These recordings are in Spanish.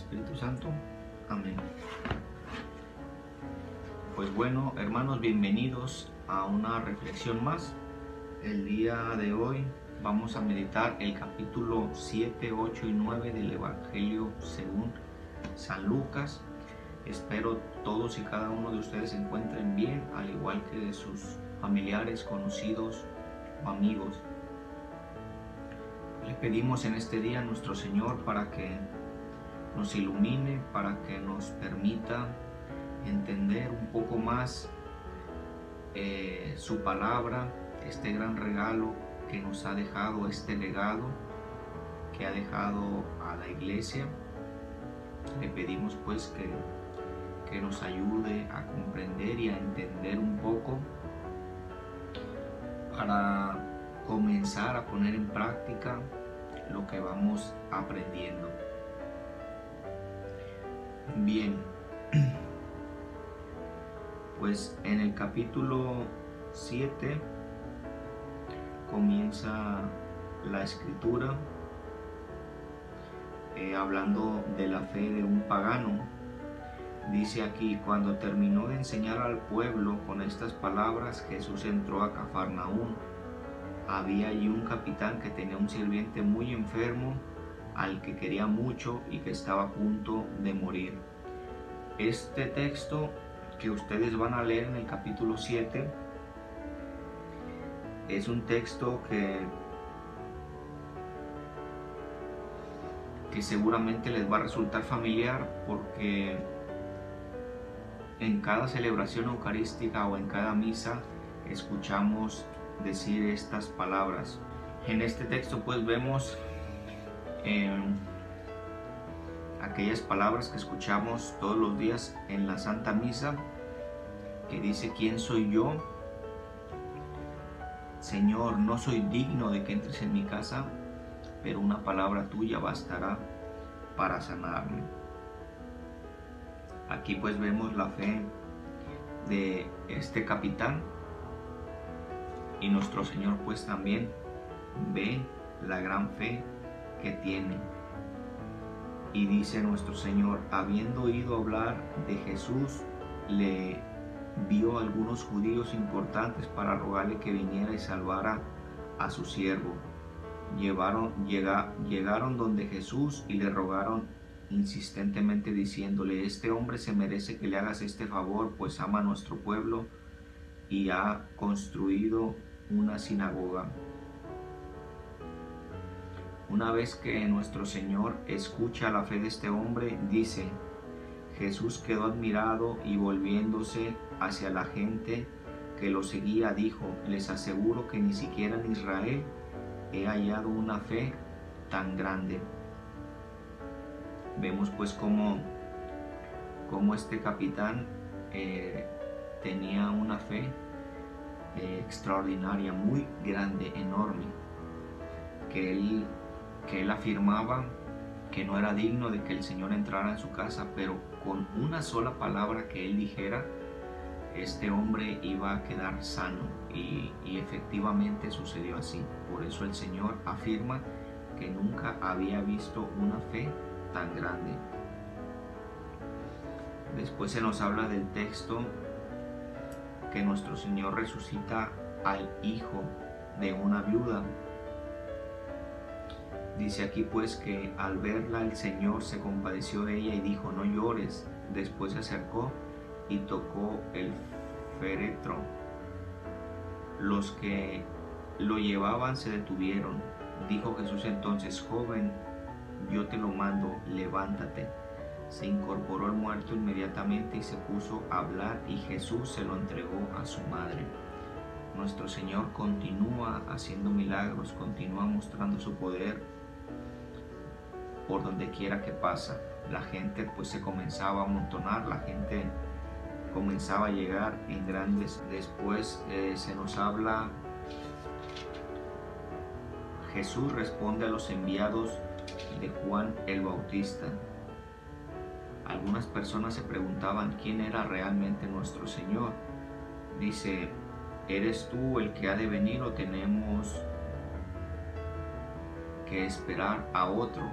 Espíritu Santo. Amén. Pues bueno, hermanos, bienvenidos a una reflexión más. El día de hoy vamos a meditar el capítulo 7, 8 y 9 del Evangelio según San Lucas. Espero todos y cada uno de ustedes se encuentren bien, al igual que de sus familiares, conocidos o amigos. Le pedimos en este día a nuestro Señor para que nos ilumine, para que nos permita entender un poco más su palabra, este gran regalo que nos ha dejado, este legado que ha dejado a la iglesia. Le pedimos pues que nos ayude a comprender y a entender un poco para comenzar a poner en práctica lo que vamos aprendiendo. Bien, pues en el capítulo 7 comienza la escritura hablando de la fe de un pagano. Dice aquí: cuando terminó de enseñar al pueblo con estas palabras, Jesús entró a Cafarnaún. Había allí un capitán que tenía un sirviente muy enfermo, al que quería mucho y que estaba a punto de morir. Este texto que ustedes van a leer en el capítulo 7 es un texto que seguramente les va a resultar familiar, porque en cada celebración eucarística o en cada misa escuchamos decir estas palabras. En este texto pues vemos aquellas palabras que escuchamos todos los días en la Santa Misa, que dice: ¿quién soy yo? Señor, no soy digno de que entres en mi casa, pero una palabra tuya bastará para sanarme. Aquí pues vemos la fe de este capitán, y nuestro Señor pues también ve la gran fe que tiene. Y dice nuestro Señor: habiendo oído hablar de Jesús, le vio a algunos judíos importantes para rogarle que viniera y salvara a su siervo. Llegaron donde Jesús y le rogaron insistentemente diciéndole: este hombre se merece que le hagas este favor, pues ama a nuestro pueblo y ha construido una sinagoga. Una vez que nuestro Señor escucha la fe de este hombre, dice: Jesús quedó admirado y volviéndose hacia la gente que lo seguía dijo: les aseguro que ni siquiera en Israel he hallado una fe tan grande. Vemos pues cómo este capitán tenía una fe extraordinaria, muy grande, enorme, que él afirmaba que no era digno de que el Señor entrara en su casa, pero con una sola palabra que él dijera, este hombre iba a quedar sano, y efectivamente sucedió así. Por eso el Señor afirma que nunca había visto una fe tan grande. Después se nos habla del texto que nuestro Señor resucita al hijo de una viuda. Dice aquí pues que al verla el Señor se compadeció de ella y dijo: no llores. Después se acercó y tocó el féretro. Los que lo llevaban se detuvieron. Dijo Jesús entonces: joven, yo te lo mando, levántate. Se incorporó el muerto inmediatamente y se puso a hablar, y Jesús se lo entregó a su madre. Nuestro Señor continúa haciendo milagros, continúa mostrando su poder por donde quiera que pasa. La gente pues se comenzaba a amontonar, la gente comenzaba a llegar en grandes. Después se nos habla: Jesús responde a los enviados de Juan el Bautista. Algunas personas se preguntaban quién era realmente nuestro Señor. Dice: ¿eres tú el que ha de venir o tenemos que esperar a otro?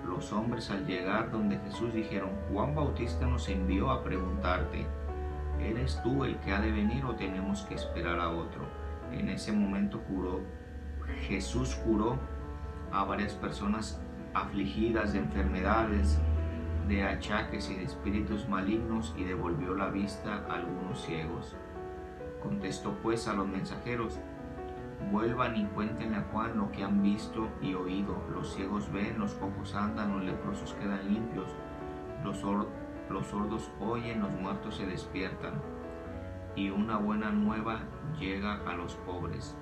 Los hombres al llegar donde Jesús dijeron: Juan Bautista nos envió a preguntarte, ¿eres tú el que ha de venir o tenemos que esperar a otro? En ese momento Jesús curó a varias personas afligidas de enfermedades, de achaques y de espíritus malignos, y devolvió la vista a algunos ciegos. Contestó pues a los mensajeros: vuelvan y cuéntenle a Juan lo que han visto y oído. Los ciegos ven, los cojos andan, los leprosos quedan limpios, los sordos oyen, los muertos se despiertan. Y una buena nueva llega a los pobres.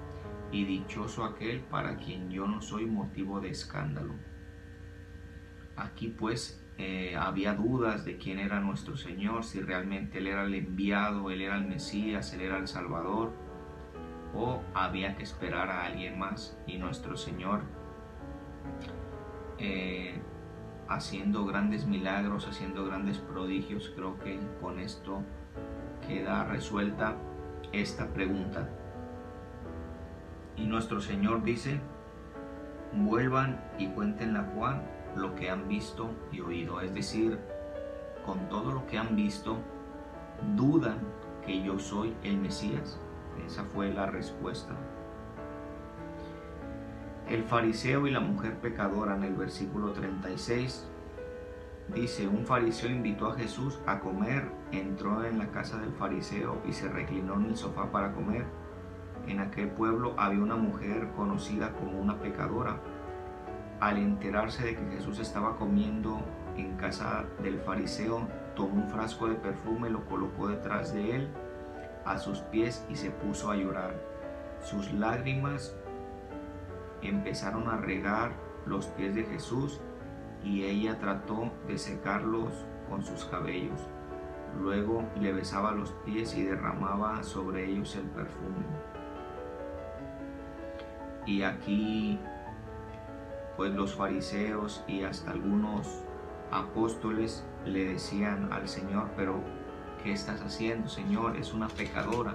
Y dichoso aquel para quien yo no soy motivo de escándalo. Aquí pues había dudas de quién era nuestro Señor, si realmente Él era el enviado, Él era el Mesías, Él era el Salvador, o había que esperar a alguien más. Y nuestro Señor, haciendo grandes milagros, haciendo grandes prodigios, creo que con esto queda resuelta esta pregunta. Y nuestro Señor dice: vuelvan y cuéntenle a Juan lo que han visto y oído. Es decir, con todo lo que han visto, ¿dudan que yo soy el Mesías? Esa fue la respuesta. El fariseo y la mujer pecadora, en el versículo 36, dice: un fariseo invitó a Jesús a comer, entró en la casa del fariseo y se reclinó en el sofá para comer. En aquel pueblo había una mujer conocida como una pecadora. Al enterarse de que Jesús estaba comiendo en casa del fariseo, tomó un frasco de perfume, lo colocó detrás de él, a sus pies, y se puso a llorar. Sus lágrimas empezaron a regar los pies de Jesús y ella trató de secarlos con sus cabellos. Luego le besaba los pies y derramaba sobre ellos el perfume. Y aquí pues los fariseos y hasta algunos apóstoles le decían al Señor: pero ¿qué estás haciendo, Señor? Es una pecadora.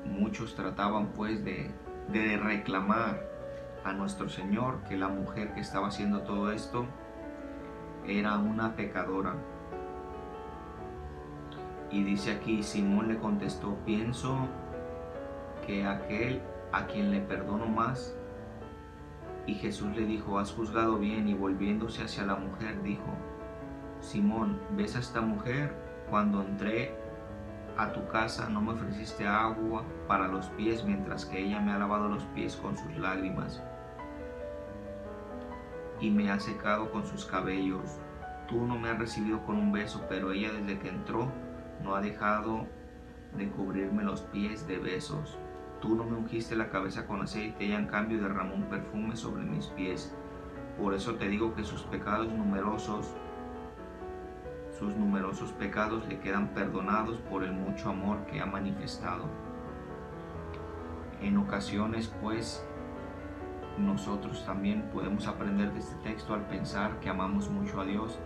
Muchos trataban pues de reclamar a nuestro Señor que la mujer que estaba haciendo todo esto era una pecadora. Y dice aquí: Simón le contestó: pienso que aquel a quien le perdono más. Y Jesús le dijo: has juzgado bien. Y volviéndose hacia la mujer dijo: Simón, ¿ves a esta mujer? Cuando entré a tu casa no me ofreciste agua para los pies, mientras que ella me ha lavado los pies con sus lágrimas y me ha secado con sus cabellos. Tú no me has recibido con un beso, pero ella desde que entró no ha dejado de cubrirme los pies de besos. Tú no me ungiste la cabeza con aceite, ella en cambio derramó un perfume sobre mis pies. Por eso te digo que sus numerosos pecados le quedan perdonados por el mucho amor que ha manifestado. En ocasiones, pues, nosotros también podemos aprender de este texto al pensar que amamos mucho a Dios,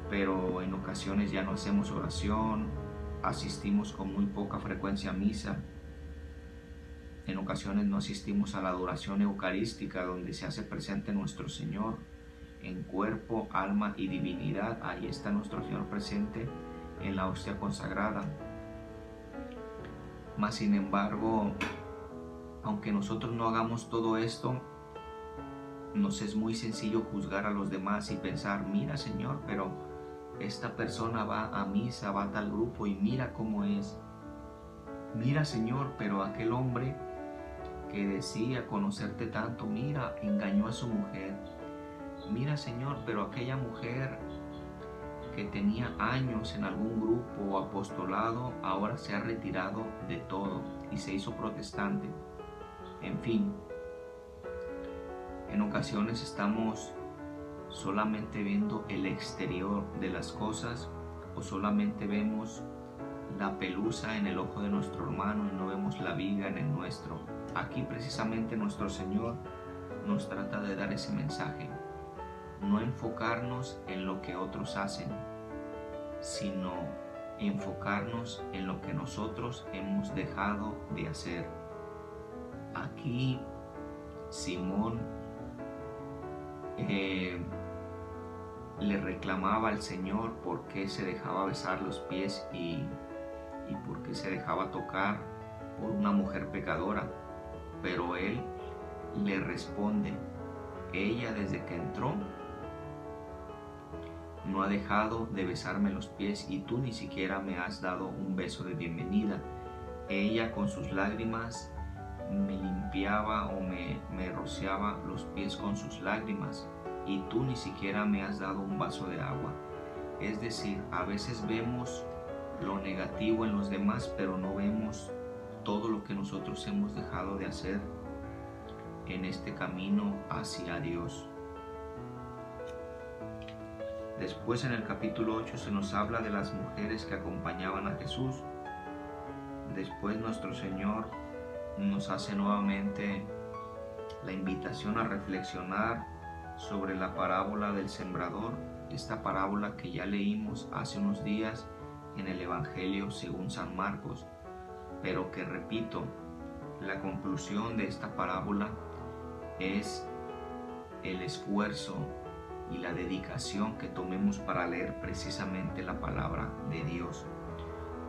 pero en ocasiones ya no hacemos oración, asistimos con muy poca frecuencia a misa. En ocasiones no asistimos a la adoración eucarística, donde se hace presente nuestro Señor en cuerpo, alma y divinidad. Ahí está nuestro Señor presente en la hostia consagrada. Mas sin embargo, aunque nosotros no hagamos todo esto, nos es muy sencillo juzgar a los demás y pensar: mira, Señor, pero esta persona va a misa, va a tal grupo y mira cómo es. Mira, Señor, pero aquel hombre que decía conocerte tanto, mira, engañó a su mujer. Mira, Señor, pero aquella mujer que tenía años en algún grupo o apostolado, ahora se ha retirado de todo y se hizo protestante. En fin, en ocasiones estamos solamente viendo el exterior de las cosas, o solamente vemos la pelusa en el ojo de nuestro hermano y no vemos la viga en el nuestro. Aquí precisamente nuestro Señor nos trata de dar ese mensaje: no enfocarnos en lo que otros hacen, sino enfocarnos en lo que nosotros hemos dejado de hacer. Aquí Simón le reclamaba al Señor por qué se dejaba besar los pies y por qué se dejaba tocar por una mujer pecadora. Pero Él le responde: ella desde que entró no ha dejado de besarme los pies y tú ni siquiera me has dado un beso de bienvenida. Ella con sus lágrimas me limpiaba o me rociaba los pies con sus lágrimas y tú ni siquiera me has dado un vaso de agua. Es decir, a veces vemos lo negativo en los demás, pero no vemos todo lo que nosotros hemos dejado de hacer en este camino hacia Dios. Después en el capítulo 8 se nos habla de las mujeres que acompañaban a Jesús. Después nuestro Señor nos hace nuevamente la invitación a reflexionar sobre la parábola del sembrador, esta parábola que ya leímos hace unos días en el Evangelio según San Marcos, pero que, repito, la conclusión de esta parábola es el esfuerzo y la dedicación que tomemos para leer precisamente la palabra de Dios.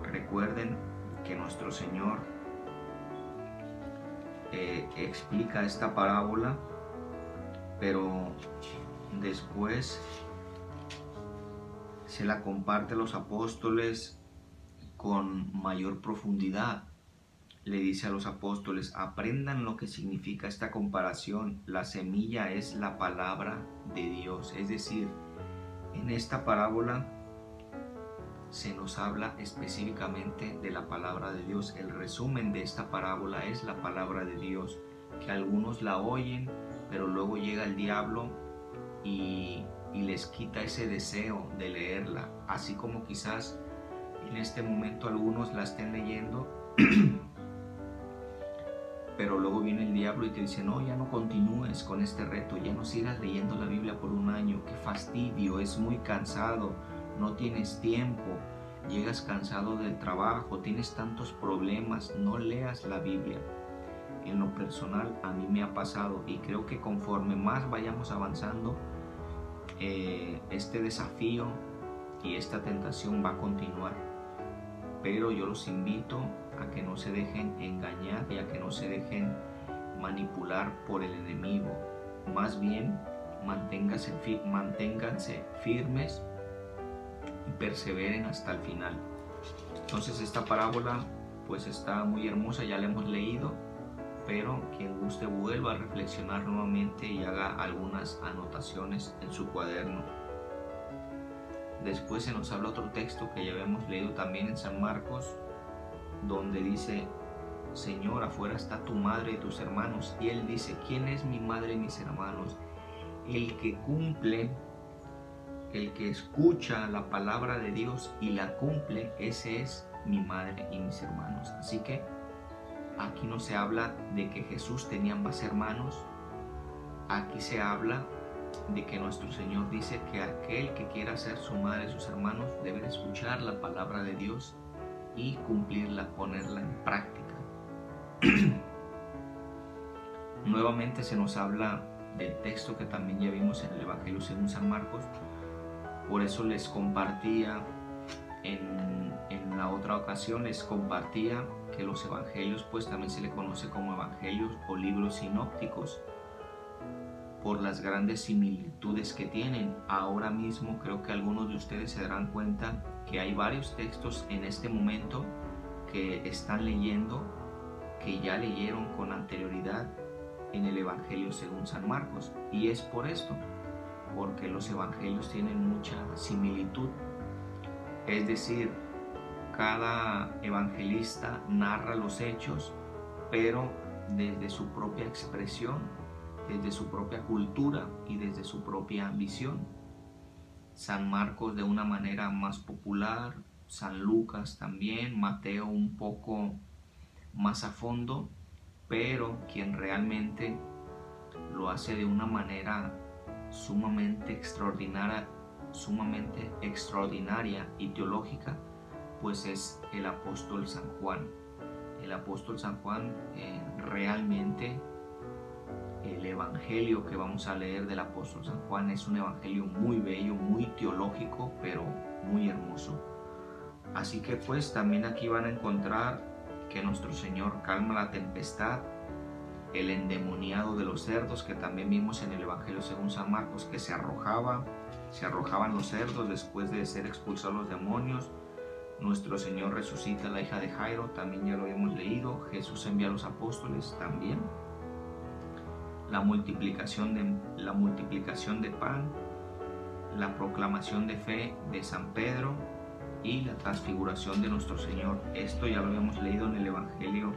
Recuerden que nuestro Señor explica esta parábola, pero después se la comparte a los apóstoles con mayor profundidad. Le dice a los apóstoles: aprendan lo que significa esta comparación. La semilla es la palabra de Dios. Es decir, en esta parábola se nos habla específicamente de la palabra de Dios. El resumen de esta parábola es la palabra de Dios, que algunos la oyen, pero luego llega el diablo y les quita ese deseo de leerla, así como quizás en este momento algunos la estén leyendo pero luego viene el diablo y te dice: no, ya no continúes con este reto, ya no sigas leyendo la Biblia por un año, qué fastidio, es muy cansado, no tienes tiempo, llegas cansado del trabajo, tienes tantos problemas, no leas la Biblia. En lo personal a mí me ha pasado, y creo que conforme más vayamos avanzando, este desafío y esta tentación va a continuar. Pero yo los invito a que no se dejen engañar y a que no se dejen manipular por el enemigo. Más bien, manténganse firmes y perseveren hasta el final. Entonces esta parábola pues está muy hermosa, ya la hemos leído, pero quien guste vuelva a reflexionar nuevamente y haga algunas anotaciones en su cuaderno. Después se nos habla otro texto que ya habíamos leído también en San Marcos, donde dice: Señor, afuera está tu madre y tus hermanos. Y él dice: ¿quién es mi madre y mis hermanos? El que cumple, el que escucha la palabra de Dios y la cumple, ese es mi madre y mis hermanos. Así que aquí no se habla de que Jesús tenía más hermanos, aquí se habla de que nuestro Señor dice que aquel que quiera ser su madre y sus hermanos debe escuchar la palabra de Dios y cumplirla, ponerla en práctica. Nuevamente se nos habla del texto que también ya vimos en el Evangelio según San Marcos. Por eso les compartía en la otra ocasión, les compartía que los evangelios pues también se le conoce como evangelios o libros sinópticos, por las grandes similitudes que tienen. Ahora mismo creo que algunos de ustedes se darán cuenta que hay varios textos en este momento que están leyendo, que ya leyeron con anterioridad en el Evangelio según San Marcos. Y es por esto, porque los evangelios tienen mucha similitud. Es decir, cada evangelista narra los hechos, pero desde su propia expresión, desde su propia cultura y desde su propia visión. San Marcos de una manera más popular, San Lucas también, Mateo un poco más a fondo, pero quien realmente lo hace de una manera sumamente extraordinaria y teológica, pues es el apóstol San Juan. El apóstol San Juan realmente el evangelio que vamos a leer del apóstol San Juan es un evangelio muy bello, muy teológico, pero muy hermoso. Así que pues también aquí van a encontrar que nuestro Señor calma la tempestad, el endemoniado de los cerdos, que también vimos en el evangelio según San Marcos, que se arrojaban los cerdos después de ser expulsados los demonios. Nuestro Señor resucita a la hija de Jairo, también ya lo hemos leído. Jesús envía a los apóstoles también. La multiplicación de pan, la proclamación de fe de San Pedro y la transfiguración de nuestro Señor. Esto ya lo habíamos leído en el Evangelio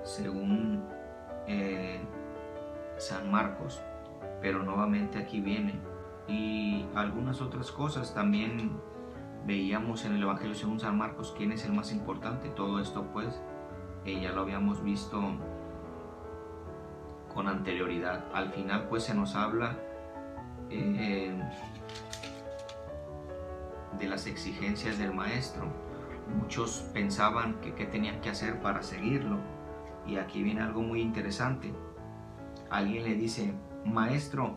según San Marcos, pero nuevamente aquí viene. Y algunas otras cosas también veíamos en el Evangelio según San Marcos quién es el más importante. Todo esto pues ya lo habíamos visto con anterioridad. Al final pues se nos habla de las exigencias del maestro. Muchos pensaban que qué tenían que hacer para seguirlo, y aquí viene algo muy interesante. Alguien le dice: maestro,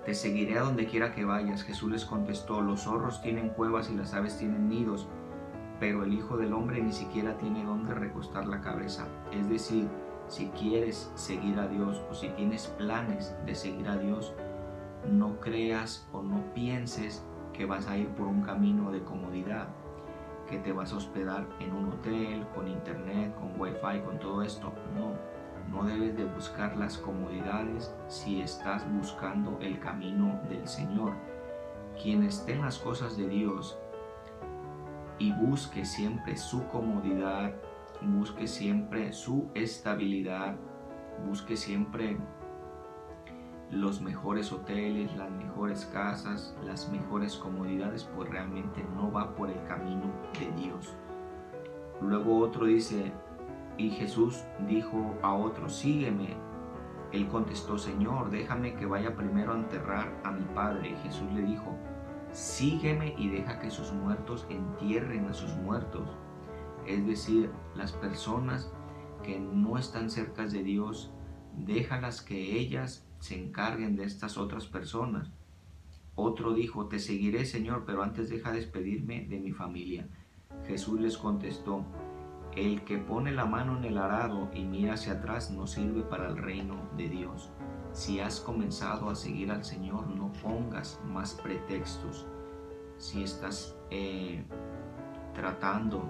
te seguiré a donde quiera que vayas. Jesús les contestó: los zorros tienen cuevas y las aves tienen nidos, pero el Hijo del Hombre ni siquiera tiene dónde recostar la cabeza. Es decir, si quieres seguir a Dios, o si tienes planes de seguir a Dios, no creas o no pienses que vas a ir por un camino de comodidad, que te vas a hospedar en un hotel, con internet, con wifi, con todo esto. No debes de buscar las comodidades si estás buscando el camino del Señor. Quien esté en las cosas de Dios y busque siempre su comodidad, busque siempre su estabilidad, busque siempre los mejores hoteles, las mejores casas, las mejores comodidades, pues realmente no va por el camino de Dios. Luego otro dice: y Jesús dijo a otro: sígueme. Él contestó: Señor, déjame que vaya primero a enterrar a mi padre. Y Jesús le dijo: sígueme y deja que sus muertos entierren a sus muertos. Es decir, las personas que no están cerca de Dios, déjalas que ellas se encarguen de estas otras personas. Otro dijo: te seguiré, Señor, pero antes deja despedirme de mi familia. Jesús les contestó: el que pone la mano en el arado y mira hacia atrás no sirve para el reino de Dios. Si has comenzado a seguir al Señor, no pongas más pretextos. Si estás tratando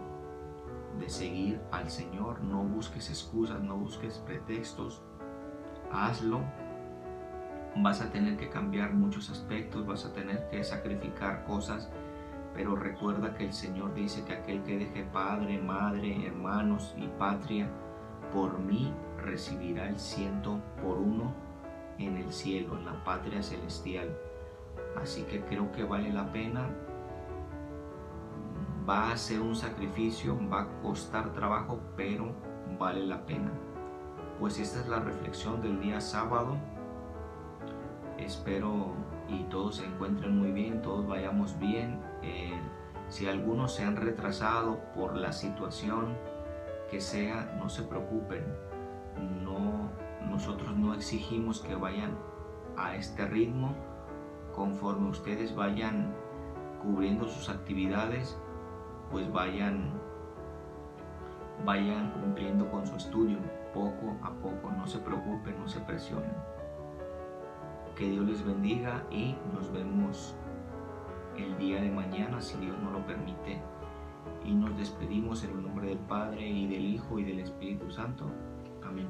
de seguir al Señor, no busques excusas, no busques pretextos. Hazlo. Vas a tener que cambiar muchos aspectos, vas a tener que sacrificar cosas, pero recuerda que el Señor dice que aquel que deje padre, madre, hermanos y patria por mí recibirá el 100 por 1 en el cielo, en la patria celestial. Así que creo que vale la pena. Va a ser un sacrificio, va a costar trabajo, pero vale la pena. Pues esta es la reflexión del día sábado. Espero y todos se encuentren muy bien, todos vayamos bien. Si algunos se han retrasado por la situación que sea, no se preocupen. Nosotros no exigimos que vayan a este ritmo. Conforme ustedes vayan cubriendo sus actividades, pues vayan cumpliendo con su estudio poco a poco. No se preocupen, no se presionen. Que Dios les bendiga y nos vemos el día de mañana, si Dios nos lo permite. Y nos despedimos en el nombre del Padre, y del Hijo, y del Espíritu Santo. Amén.